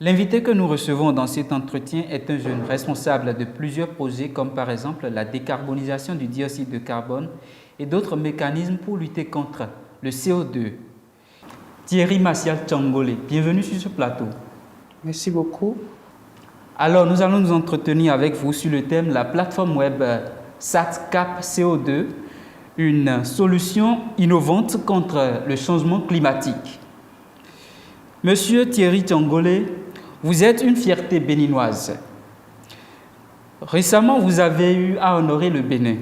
L'invité que nous recevons dans cet entretien est un jeune responsable de plusieurs projets comme par exemple la décarbonisation du dioxyde de carbone et d'autres mécanismes pour lutter contre le CO2. Thierry Martial Tchangolé, bienvenue sur ce plateau. Merci beaucoup. Alors, nous allons nous entretenir avec vous sur le thème la plateforme web SatCap CO2, une solution innovante contre le changement climatique. Monsieur Thierry Tchangolé, vous êtes une fierté béninoise. Récemment, vous avez eu à honorer le Bénin.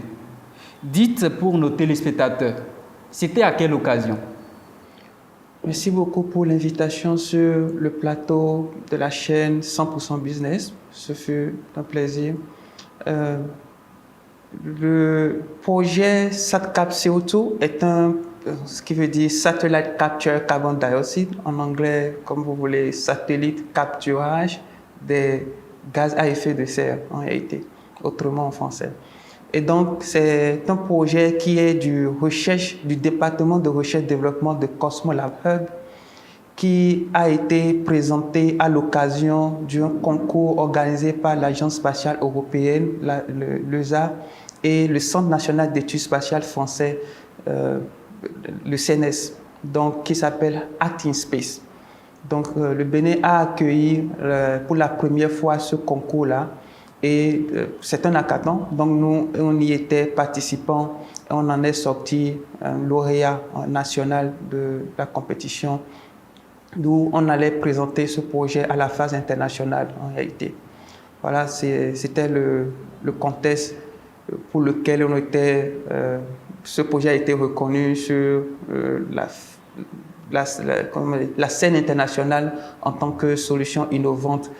Dites pour nos téléspectateurs, c'était à quelle occasion? Merci beaucoup pour l'invitation sur le plateau de la chaîne 100% Business. Ce fut un plaisir. Le projet SatCap CO2 est ce qui veut dire Satellite Capture Carbon Dioxide, en anglais, comme vous voulez, satellite capturage des gaz à effet de serre, en réalité, autrement en français. Et donc, c'est un projet qui est du département de recherche et développement de Cosmolab Hub, qui a été présenté à l'occasion d'un concours organisé par l'Agence spatiale européenne, l'ESA, et le Centre national d'études spatiales français, le CNES, donc, qui s'appelle Act in Space. Donc, le Bénin a accueilli pour la première fois ce concours-là. Et c'est un hackathon, donc nous, on y était participants et on en est sorti un lauréat national de la compétition, d'où on allait présenter ce projet à la phase internationale en réalité. Voilà, c'était le contexte pour lequel on était, ce projet a été reconnu sur la scène internationale en tant que solution innovante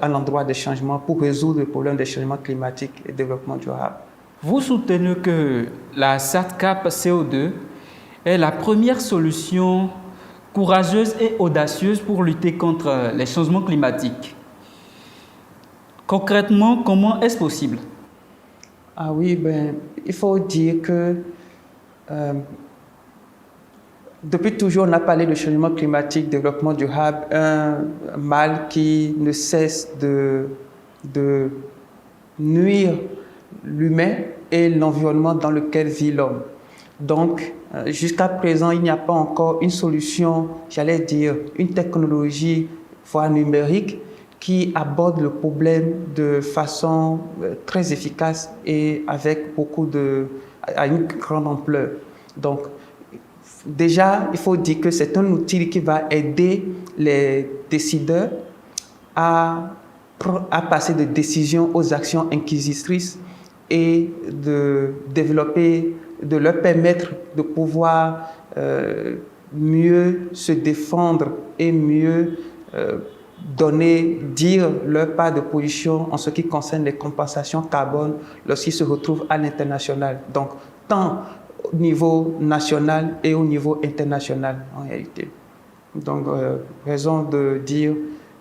à l'endroit des changements pour résoudre le problème des changements climatiques et développement durable. Vous soutenez que la SatCap CO2 est la première solution courageuse et audacieuse pour lutter contre les changements climatiques. Concrètement, comment est-ce possible? Ah oui, il faut dire que depuis toujours, on a parlé de changement climatique, développement durable, un mal qui ne cesse de nuire l'humain et l'environnement dans lequel vit l'homme. Donc, jusqu'à présent, il n'y a pas encore une solution, j'allais dire, une technologie, voire numérique, qui aborde le problème de façon très efficace et avec à une grande ampleur. Donc, déjà, il faut dire que c'est un outil qui va aider les décideurs à passer de décisions aux actions inquisitrices et de leur permettre de pouvoir mieux se défendre et mieux dire leur part de position en ce qui concerne les compensations carbone lorsqu'ils se retrouvent à l'international. Donc, tant au niveau national et au niveau international en réalité. Donc, raison de dire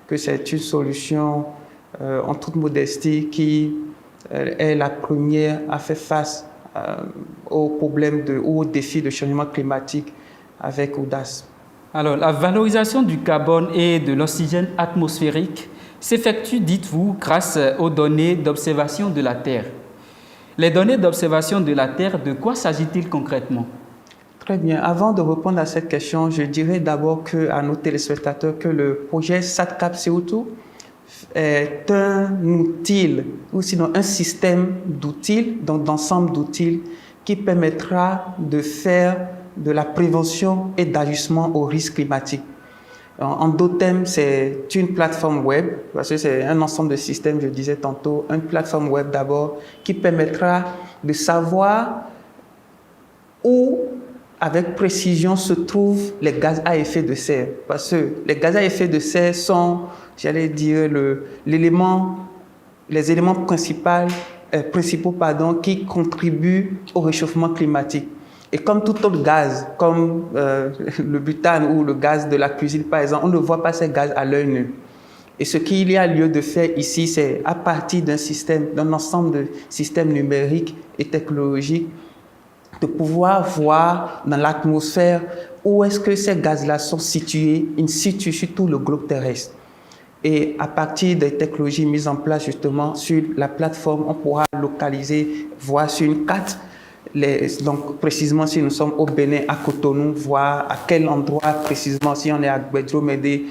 que c'est une solution en toute modestie qui est la première à faire face aux problèmes ou aux défis de changement climatique avec audace. Alors, la valorisation du carbone et de l'oxygène atmosphérique s'effectue, dites-vous, grâce aux données d'observation de la Terre. Les données d'observation de la Terre, de quoi s'agit-il concrètement? Très bien. Avant de répondre à cette question, je dirais d'abord à nos téléspectateurs que le projet SatCap CO2 est un outil, ou sinon un système d'outils, donc d'ensemble d'outils, qui permettra de faire de la prévention et d'ajustement aux risques climatiques. En d'autres termes, c'est une plateforme web, parce que c'est un ensemble de systèmes, je disais tantôt, une plateforme web d'abord, qui permettra de savoir où, avec précision, se trouvent les gaz à effet de serre. Parce que les gaz à effet de serre sont, j'allais dire, les éléments principaux qui contribuent au réchauffement climatique. Et comme tout autre gaz, comme le butane ou le gaz de la cuisine par exemple, on ne voit pas ces gaz à l'œil nu. Et ce qu'il y a lieu de faire ici, c'est à partir d'un ensemble de systèmes numériques et technologiques, de pouvoir voir dans l'atmosphère où est-ce que ces gaz-là sont situés in situ sur tout le globe terrestre. Et à partir des technologies mises en place justement sur la plateforme, on pourra localiser, voir sur une carte, donc précisément si nous sommes au Bénin, à Cotonou, voir à quel endroit précisément, si on est à Gbedjro-Médé,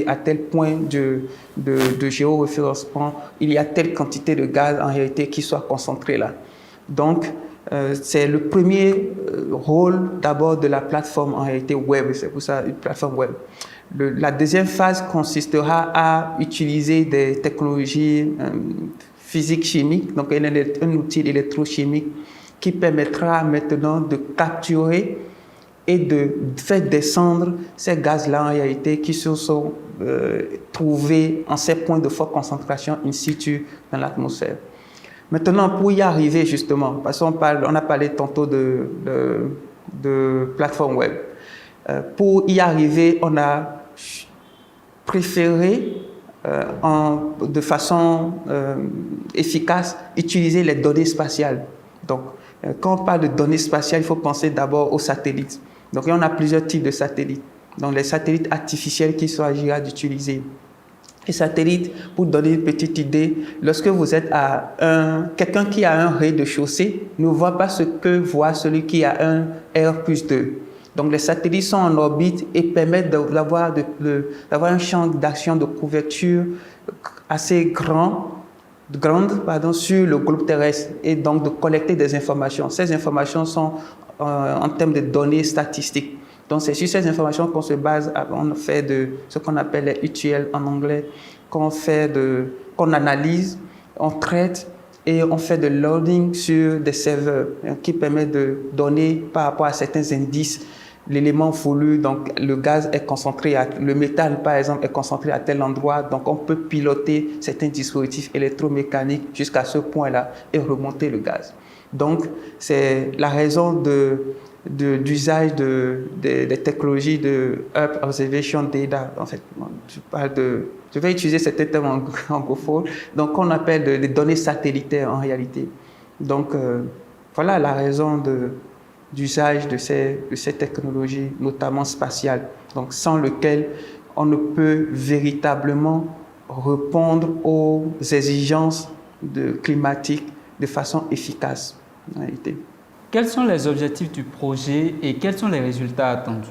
à tel point de géoréférencement, il y a telle quantité de gaz en réalité qui soit concentrée là. Donc, c'est le premier rôle d'abord de la plateforme en réalité web, c'est pour ça une plateforme web. La deuxième phase consistera à utiliser des technologies physiques-chimiques, donc un outil électrochimique qui permettra maintenant de capturer et de faire descendre ces gaz-là en réalité qui se sont trouvés en ces points de forte concentration in situ dans l'atmosphère. Maintenant, pour y arriver justement, parce qu'on a parlé tantôt de plateforme web, pour y arriver, on a préféré de façon efficace utiliser les données spatiales. Donc, quand on parle de données spatiales, il faut penser d'abord aux satellites. Donc, on a plusieurs types de satellites. Donc, les satellites artificiels qu'il s'agira d'utiliser. Les satellites, pour donner une petite idée, lorsque vous êtes à quelqu'un qui a un rez-de-chaussée ne voit pas ce que voit celui qui a un R+2. Donc, les satellites sont en orbite et permettent d'avoir un champ d'action de couverture assez grande sur le globe terrestre et donc de collecter des informations. Ces informations sont en termes de données statistiques. Donc, c'est sur ces informations qu'on se base, on fait de ce qu'on appelle les ETL en anglais, qu'on analyse, on traite et on fait de loading sur des serveurs qui permet de donner par rapport à certains indices l'élément voulu. Donc, le gaz est concentré, le méthane par exemple est concentré à tel endroit. Donc, on peut piloter certains dispositifs électromécaniques jusqu'à ce point-là et remonter le gaz. Donc, c'est la raison d'usage des technologies de Earth Observation Data. En fait, je vais utiliser cet terme anglophone. Donc, on appelle des données satellitaires en réalité. Donc, voilà la raison d'usage de ces technologies, notamment spatiales. Donc, sans lequel on ne peut véritablement répondre aux exigences climatiques de façon efficace en réalité. Quels sont les objectifs du projet et quels sont les résultats attendus?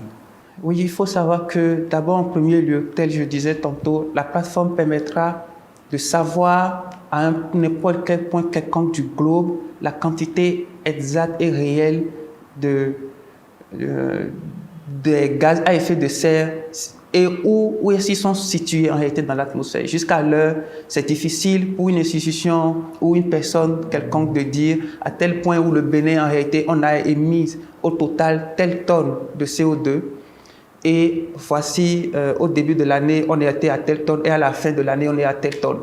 Oui, il faut savoir que d'abord, en premier lieu, tel je disais tantôt, la plateforme permettra de savoir à n'importe quel point quelconque du globe la quantité exacte et réelle des gaz à effet de serre et où est-ce qu'ils sont situés en réalité dans l'atmosphère. Jusqu'à l'heure, c'est difficile pour une institution ou une personne quelconque de dire à tel point où le Bénin en réalité on a émis au total telle tonne de CO2 et voici au début de l'année on était à telle tonne et à la fin de l'année on est à telle tonne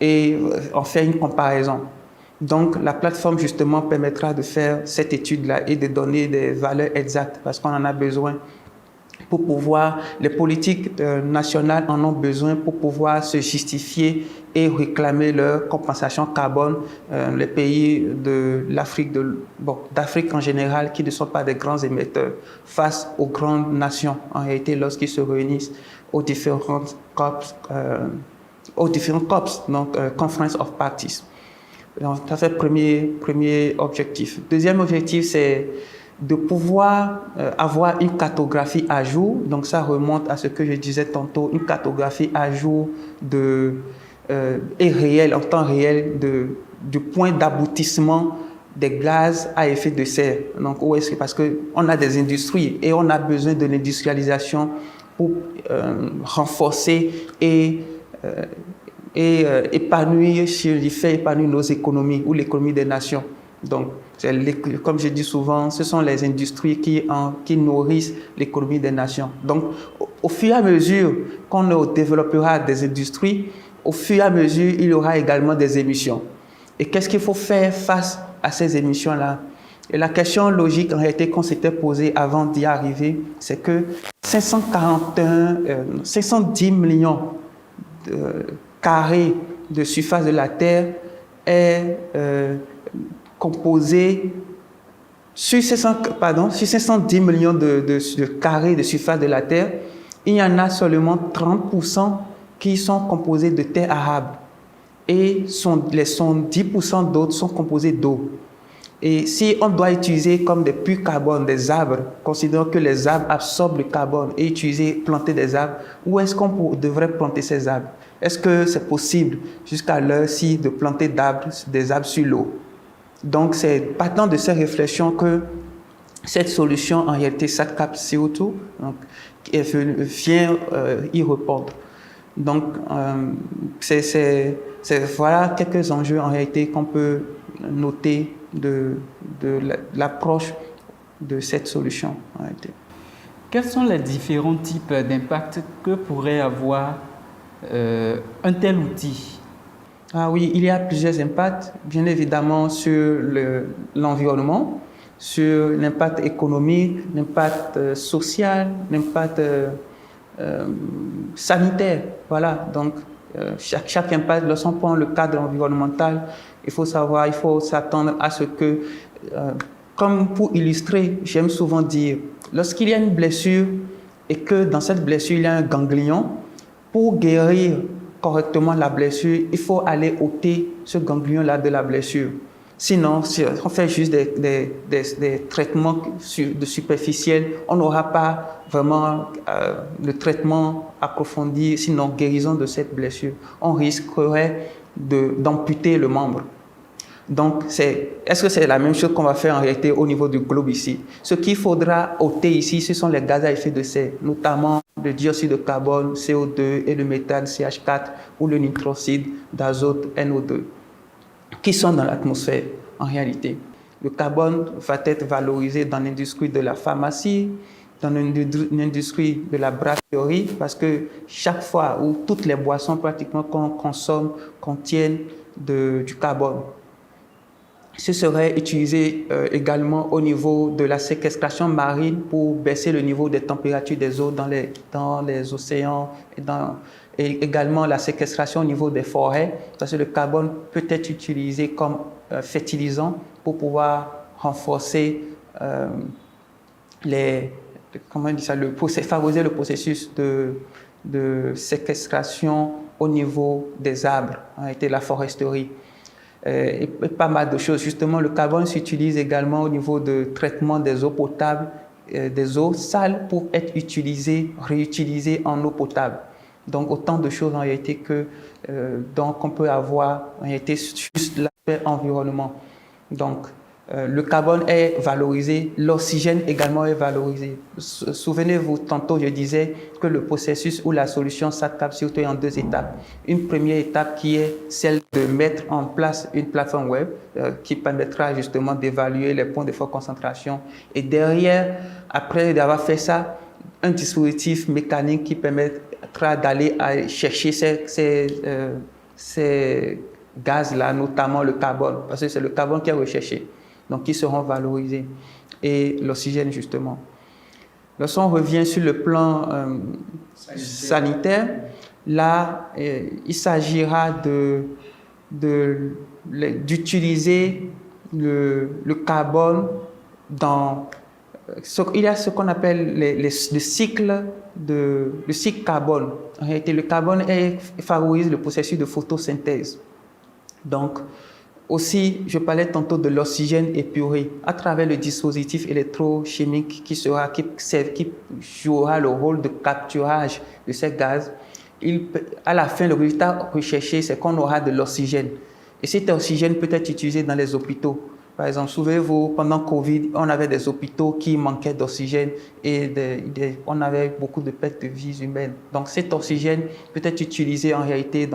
et on fait une comparaison. Donc la plateforme justement permettra de faire cette étude-là et de donner des valeurs exactes parce qu'on en a besoin. Pour pouvoir, les politiques nationales en ont besoin pour pouvoir se justifier et réclamer leur compensation carbone. Les pays de d'Afrique en général, qui ne sont pas des grands émetteurs, face aux grandes nations, en réalité, lorsqu'ils se réunissent aux différentes COPs, donc Conference of Parties. Donc, ça c'est le premier objectif. Deuxième objectif, c'est de pouvoir avoir une cartographie à jour. Donc ça remonte à ce que je disais tantôt, une cartographie à jour et réelle, en temps réel, du point d'aboutissement des gaz à effet de serre. Donc où est-ce que, parce qu'on a des industries et on a besoin de l'industrialisation pour renforcer et épanouir, faire épanouir nos économies ou l'économie des nations. Donc, comme je dis souvent, ce sont les industries qui nourrissent l'économie des nations. Donc, au fur et à mesure qu'on développera des industries, au fur et à mesure, il y aura également des émissions. Et qu'est-ce qu'il faut faire face à ces émissions-là? Et la question logique en réalité qu'on s'était posée avant d'y arriver, c'est que 510 millions de carrés de surface de la Terre est composé sur 510 millions de carrés de surface de la Terre, il y en a seulement 30% qui sont composées de terres arables et les 10% d'autres sont composées d'eau. Et si on doit utiliser comme des puits carbone des arbres, considérant que les arbres absorbent le carbone et planter des arbres, où est-ce qu'on devrait planter ces arbres? Est-ce que c'est possible jusqu'à l'heure-ci de planter des arbres sur l'eau? Donc c'est partant de ces réflexions que cette solution, en réalité, SatCap CO2, donc, vient y répondre. Donc, voilà quelques enjeux en réalité qu'on peut noter de l'approche de cette solution. En réalité. Quels sont les différents types d'impacts que pourrait avoir un tel outil? Ah oui, il y a plusieurs impacts, bien évidemment sur l'environnement, sur l'impact économique, l'impact social, l'impact sanitaire. Voilà, donc chaque impact, lorsqu'on prend le cadre environnemental, il faut s'attendre à ce que, comme pour illustrer, j'aime souvent dire, lorsqu'il y a une blessure et que dans cette blessure, il y a un ganglion, pour guérir correctement la blessure, il faut aller ôter ce ganglion-là de la blessure. Sinon, si on fait juste des traitements superficiels, on n'aura pas vraiment le traitement approfondi, sinon guérison de cette blessure. On risquerait d'amputer le membre. Donc, est-ce que c'est la même chose qu'on va faire en réalité au niveau du globe ici? Ce qu'il faudra ôter ici, ce sont les gaz à effet de serre, notamment le dioxyde de carbone, CO2, et le méthane, CH4, ou le nitrocide d'azote, NO2, qui sont dans l'atmosphère en réalité. Le carbone va être valorisé dans l'industrie de la pharmacie, dans l'industrie de la brasserie, parce que chaque fois où toutes les boissons pratiquement qu'on consomme contiennent du carbone. Ce serait utilisé également au niveau de la séquestration marine pour baisser le niveau des températures des eaux dans les océans et également la séquestration au niveau des forêts, parce que le carbone peut être utilisé comme fertilisant pour pouvoir renforcer favoriser le processus de séquestration au niveau des arbres, et la foresterie. Et pas mal de choses. Justement, le carbone s'utilise également au niveau de traitement des eaux potables, des eaux sales pour être réutilisées en eau potable. Donc, autant de choses en réalité donc on peut avoir en réalité juste l'aspect environnement. Donc, le carbone est valorisé, l'oxygène également est valorisé. Souvenez-vous, tantôt je disais que le processus ou la solution SatCap CO2 est en 2 étapes. Une première étape qui est celle de mettre en place une plateforme web qui permettra justement d'évaluer les points de forte concentration. Et derrière, après d'avoir fait ça, un dispositif mécanique qui permettra d'aller chercher ces gaz-là, notamment le carbone, parce que c'est le carbone qui est recherché. Donc qui seront valorisés, et l'oxygène justement. Lorsqu'on revient sur le plan sanitaire, là, il s'agira d'utiliser le carbone dans... il y a ce qu'on appelle le cycle carbone. En réalité, le carbone favorise le processus de photosynthèse. Donc, aussi, je parlais tantôt de l'oxygène épuré à travers le dispositif électrochimique qui jouera le rôle de capturage de ces gaz. À la fin, le résultat recherché, c'est qu'on aura de l'oxygène. Et cet oxygène peut être utilisé dans les hôpitaux. Par exemple, souvenez-vous, pendant Covid, on avait des hôpitaux qui manquaient d'oxygène et on avait beaucoup de pertes de vies humaines. Donc cet oxygène peut être utilisé en réalité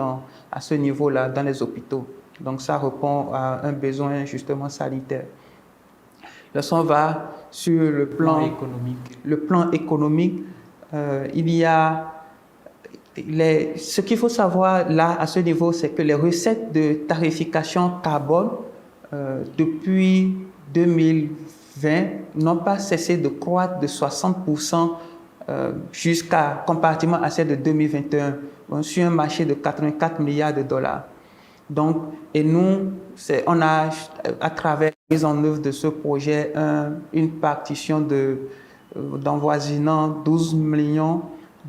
à ce niveau-là dans les hôpitaux. Donc ça répond à un besoin justement sanitaire. Lorsqu'on va sur le plan économique, il y a ce qu'il faut savoir là à ce niveau, c'est que les recettes de tarification carbone depuis 2020 n'ont pas cessé de croître de 60% comparativement à celle de 2021, sur un marché de 84 milliards de dollars. Donc, et nous, on a, à travers la mise en œuvre de ce projet, une partition d'envoisinant 12 millions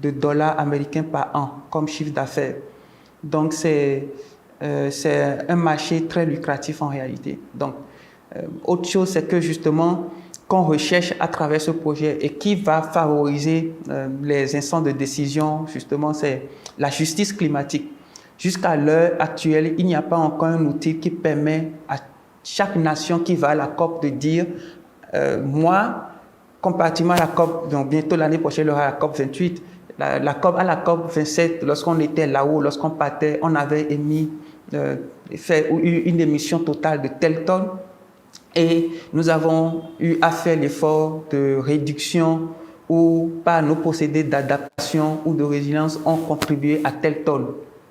de dollars américains par an comme chiffre d'affaires. Donc, c'est un marché très lucratif en réalité. Donc, autre chose, c'est que justement, qu'on recherche à travers ce projet et qui va favoriser les instances de décision, justement, c'est la justice climatique. Jusqu'à l'heure actuelle, il n'y a pas encore un outil qui permet à chaque nation qui va à la COP de dire moi, comparativement à la COP, donc bientôt l'année prochaine, il y aura la COP 28, à la COP 27, lorsqu'on était là-haut, lorsqu'on partait, on avait fait une émission totale de telles tonnes. Et nous avons eu à faire l'effort de réduction ou par nos procédés d'adaptation ou de résilience ont contribué à telle tonne.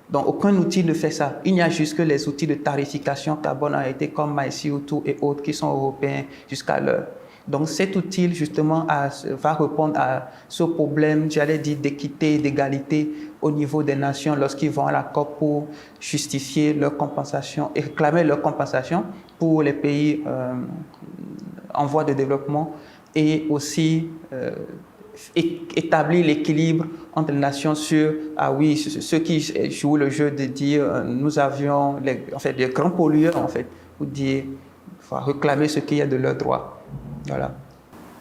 Donc, aucun outil ne fait ça. Il n'y a juste que les outils de tarification carbone a été comme MyCO2 et autres qui sont européens jusqu'à l'heure. Donc, cet outil, justement, va répondre à ce problème, j'allais dire, d'équité et d'égalité au niveau des nations lorsqu'ils vont à la COP pour justifier leur compensation et réclamer leur compensation pour les pays en voie de développement et aussi établir l'équilibre entre les nations sur, ah oui, ceux qui jouent le jeu de dire nous avions des grands pollueurs, en fait, pour dire, réclamer ce qu'il y a de leurs droits. Voilà.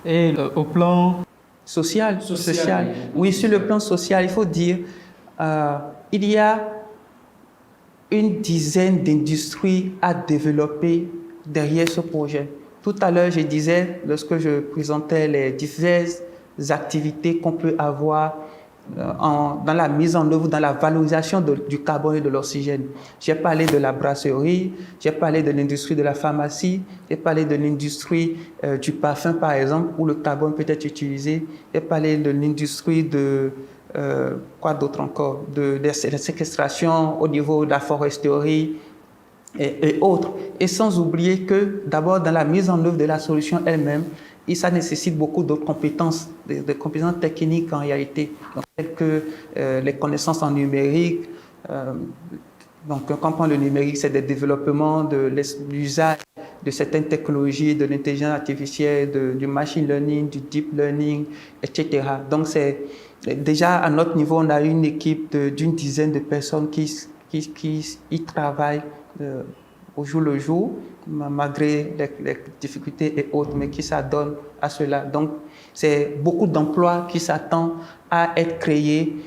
Et au plan social. Oui, sur le plan social, il faut dire, il y a une dizaine d'industries à développer derrière ce projet. Tout à l'heure, je disais, lorsque je présentais les diverses activités qu'on peut avoir dans la mise en œuvre, dans la valorisation du carbone et de l'oxygène. J'ai parlé de la brasserie, j'ai parlé de l'industrie de la pharmacie, j'ai parlé de l'industrie du parfum, par exemple, où le carbone peut être utilisé. J'ai parlé de l'industrie de, quoi d'autre encore, de la séquestration au niveau de la foresterie et autres. Et sans oublier que, d'abord, dans la mise en œuvre de la solution elle-même, et ça nécessite beaucoup d'autres compétences, des compétences techniques en réalité, donc, telles que les connaissances en numérique. Donc, quand on prend le numérique, c'est des développements de l'usage de certaines technologies, de l'intelligence artificielle, du machine learning, du deep learning, etc. Donc, c'est déjà à notre niveau, on a une équipe d'une dizaine de personnes qui y travaillent au jour le jour, malgré les difficultés et autres, mais qui s'adonnent à cela. Donc, c'est beaucoup d'emplois qui s'attendent à être créés,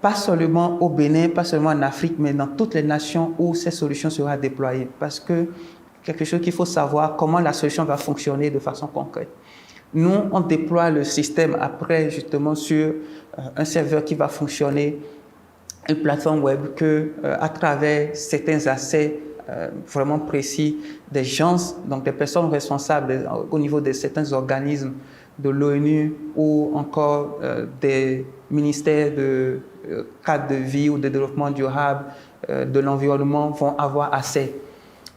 pas seulement au Bénin, pas seulement en Afrique, mais dans toutes les nations où ces solutions seront déployées. Parce que quelque chose qu'il faut savoir, comment la solution va fonctionner de façon concrète. Nous, on déploie le système après, justement, sur un serveur qui va fonctionner, une plateforme web que, à travers certains accès vraiment précis des gens, donc des personnes responsables au niveau de certains organismes de l'ONU ou encore des ministères de cadre de vie ou de développement durable, de l'environnement vont avoir accès.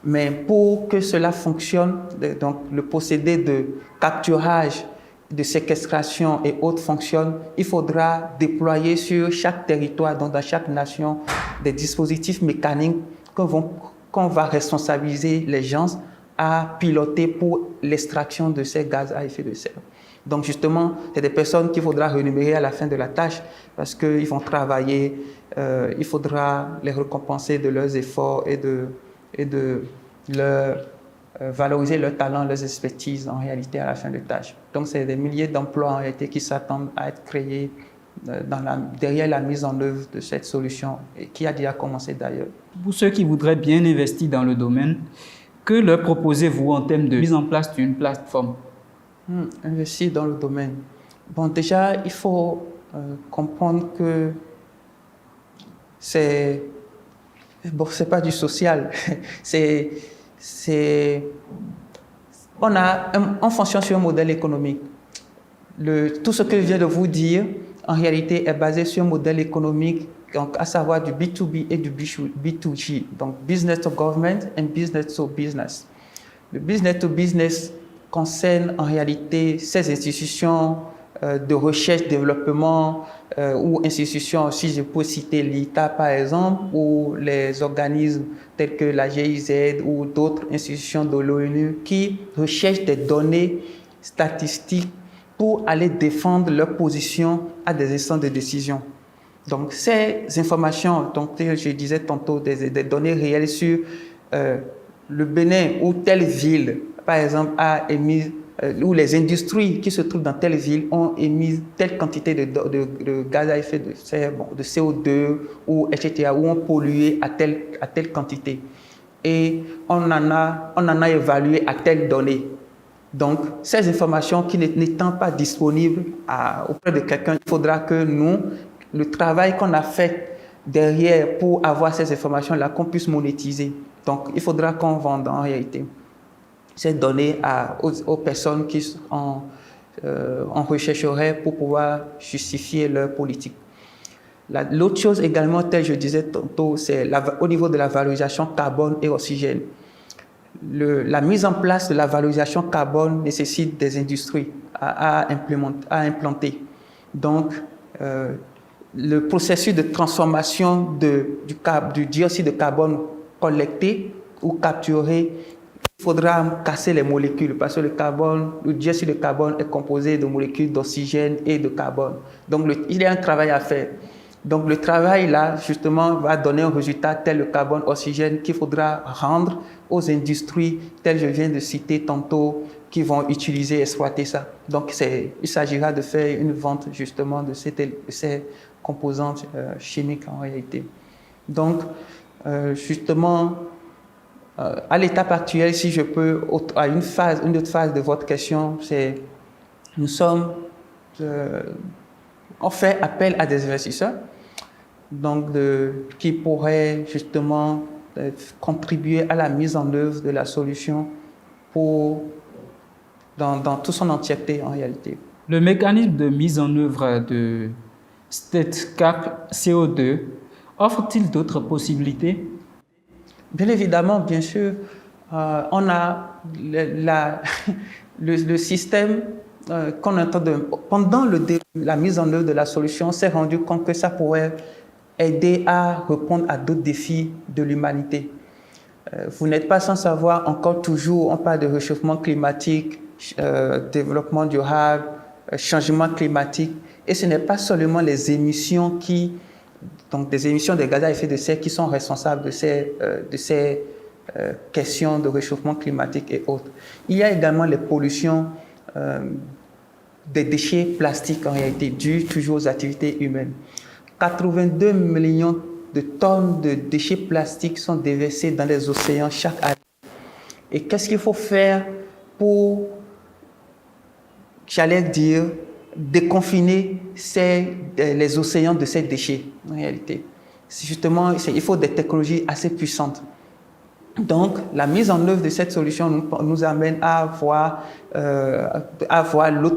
Mais pour que cela fonctionne, donc le procédé de capturage, de séquestration et autres fonctionne, il faudra déployer sur chaque territoire, donc dans chaque nation, des dispositifs mécaniques qu'on va responsabiliser les gens à piloter pour l'extraction de ces gaz à effet de serre. Donc justement, c'est des personnes qu'il faudra rémunérer à la fin de la tâche parce qu'ils vont travailler, il faudra les récompenser de leurs efforts et de leur valoriser leurs talents, leurs expertises en réalité à la fin de tâche. Donc c'est des milliers d'emplois en réalité qui s'attendent à être créés derrière la mise en œuvre de cette solution et qui a déjà commencé d'ailleurs. Pour ceux qui voudraient bien investir dans le domaine, que leur proposez-vous en termes de mise en place d'une plateforme? Investir dans le domaine. Bon, déjà, il faut comprendre que c'est pas du social. On fonctionne sur un modèle économique. Tout ce que je viens de vous dire, en réalité, est basé sur un modèle économique, donc, à savoir du B2B et du B2G, donc business to government and business to business. Le business to business concerne en réalité ces institutions de recherche, développement ou institutions, si je peux citer l'ITA par exemple, ou les organismes tels que la GIZ ou d'autres institutions de l'ONU qui recherchent des données statistiques pour aller défendre leur position à des instances de décision. Donc, ces informations, donc, je disais tantôt, des données réelles sur le Bénin ou telle ville, par exemple, a émis, ou les industries qui se trouvent dans telle ville ont émis telle quantité de gaz à effet de serre, bon, de CO2, ou etc., ou ont pollué à telle quantité. Et on en a évalué à telle donnée. Donc, ces informations qui n'étant pas disponibles auprès de quelqu'un, il faudra que nous, le travail qu'on a fait derrière pour avoir ces informations-là, qu'on puisse monétiser. Donc, il faudra qu'on vende en réalité ces données aux personnes qui en rechercheraient pour pouvoir justifier leur politique. L'autre chose également, tel je disais tantôt, c'est au niveau de la valorisation carbone et oxygène. La mise en place de la valorisation carbone nécessite des industries à implanter. Donc, le processus de transformation du dioxyde de carbone collecté ou capturé, il faudra casser les molécules parce que le dioxyde de carbone est composé de molécules d'oxygène et de carbone. Donc, il y a un travail à faire. Donc, le travail là, justement, va donner un résultat tel le carbone oxygène qu'il faudra rendre aux industries, telles je viens de citer tantôt, qui vont utiliser et exploiter ça. Donc, il s'agira de faire une vente justement de ces composantes chimiques en réalité. Donc, justement, à l'étape actuelle, si je peux, à une autre phase de votre question, c'est on fait appel à des investisseurs donc qui pourraient justement contribuer à la mise en œuvre de la solution dans toute son entièreté en réalité. Le mécanisme de mise en œuvre de StatCap CO2 offre-t-il d'autres possibilités? Bien évidemment, bien sûr. On a le système qu'on entend pendant la mise en œuvre de la solution, on s'est rendu compte que ça pourrait aider à répondre à d'autres défis de l'humanité. Vous n'êtes pas sans savoir, encore toujours, on parle de réchauffement climatique, développement durable, changement climatique, et ce n'est pas seulement les émissions donc des émissions de gaz à effet de serre qui sont responsables de ces questions de réchauffement climatique et autres. Il y a également les pollutions des déchets plastiques en réalité, dues toujours aux activités humaines. 82 millions de tonnes de déchets plastiques sont déversés dans les océans chaque année. Et qu'est-ce qu'il faut faire pour, j'allais dire, déconfiner les océans de ces déchets en réalité? Justement, il faut des technologies assez puissantes. Donc, la mise en œuvre de cette solution nous amène à avoir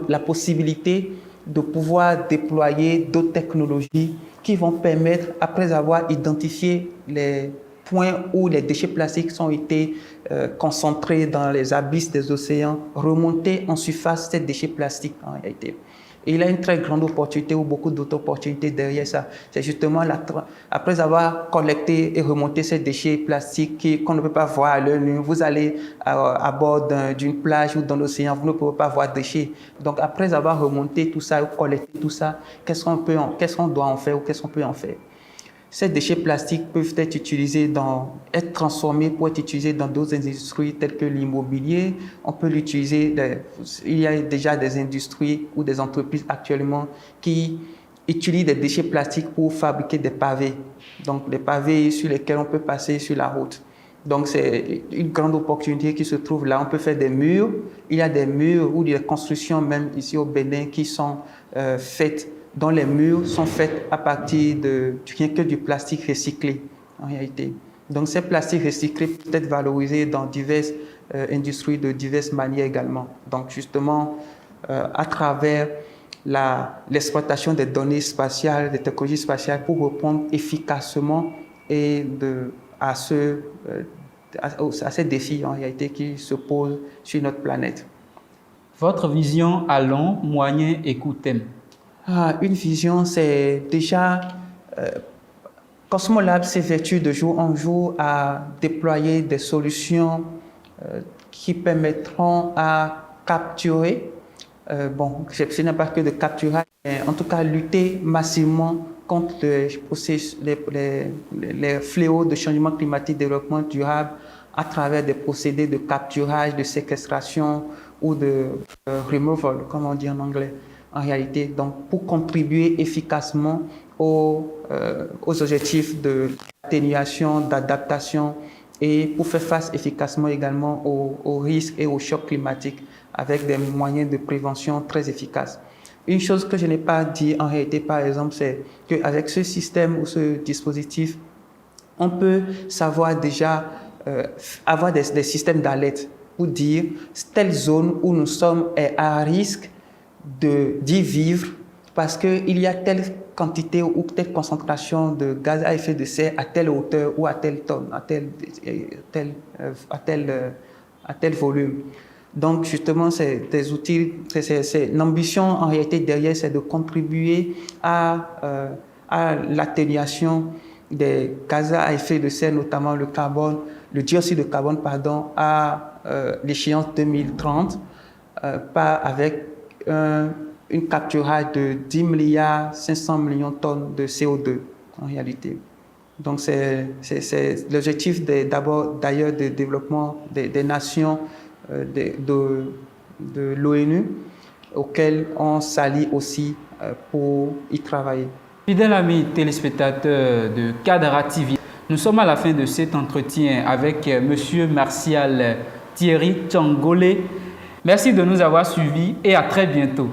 la possibilité de pouvoir déployer d'autres technologies qui vont permettre, après avoir identifié les points où les déchets plastiques ont été concentrés dans les abysses des océans, remonter en surface ces déchets plastiques en réalité. Et il y a une très grande opportunité ou beaucoup d'autres opportunités derrière ça. C'est justement après avoir collecté et remonté ces déchets plastiques qu'on ne peut pas voir à l'œil nu, vous allez à bord d'une plage ou dans l'océan, vous ne pouvez pas voir déchets. Donc après avoir remonté tout ça, ou collecté tout ça, qu'est-ce qu'on doit en faire ou qu'est-ce qu'on peut en faire? Ces déchets plastiques peuvent être être transformés pour être utilisés dans d'autres industries telles que l'immobilier. On peut l'utiliser, il y a déjà des industries ou des entreprises actuellement qui utilisent des déchets plastiques pour fabriquer des pavés. Donc des pavés sur lesquels on peut passer sur la route. Donc c'est une grande opportunité qui se trouve là. On peut faire des murs. Il y a des murs ou des constructions même ici au Bénin qui sont faites, dont les murs sont faits à partir de rien que du plastique recyclé en réalité. Donc ces plastiques recyclés peuvent être valorisés dans diverses industries de diverses manières également. Donc justement, à travers l'exploitation des données spatiales, des technologies spatiales pour répondre efficacement à ces défis en réalité qui se posent sur notre planète. Votre vision à long, moyen et court terme? Une vision, c'est déjà Cosmolab s'évertue de jour en jour à déployer des solutions qui permettront à capturer bon, ce n'est pas que de capturage, mais en tout cas lutter massivement contre les fléaux de changement climatique, développement durable à travers des procédés de capturage, de séquestration ou de removal, comme on dit en anglais, en réalité. Donc, pour contribuer efficacement aux objectifs d'atténuation, d'adaptation et pour faire face efficacement également aux risques et aux chocs climatiques avec des moyens de prévention très efficaces. Une chose que je n'ai pas dit en réalité, par exemple, c'est qu'avec ce système ou ce dispositif, on peut savoir déjà avoir des systèmes d'alerte pour dire telle zone où nous sommes est à risque d'y vivre parce qu'il y a telle quantité ou telle concentration de gaz à effet de serre à telle hauteur ou à telle tonne, à tel volume. Donc justement, c'est des outils, l'ambition en réalité derrière, c'est de contribuer à l'atténuation des gaz à effet de serre, notamment le carbone, le dioxyde de carbone, pardon, à l'échéance 2030, avec une capturage de 10 milliards 500 millions de tonnes de CO2 en réalité. Donc c'est l'objectif d'abord d'ailleurs de développement des nations de l'ONU auquel on s'allie aussi pour y travailler. Fidèles amis téléspectateurs de Cadara TV, nous sommes à la fin de cet entretien avec M. Martial Thierry Tchangolé. Merci de nous avoir suivis et à très bientôt.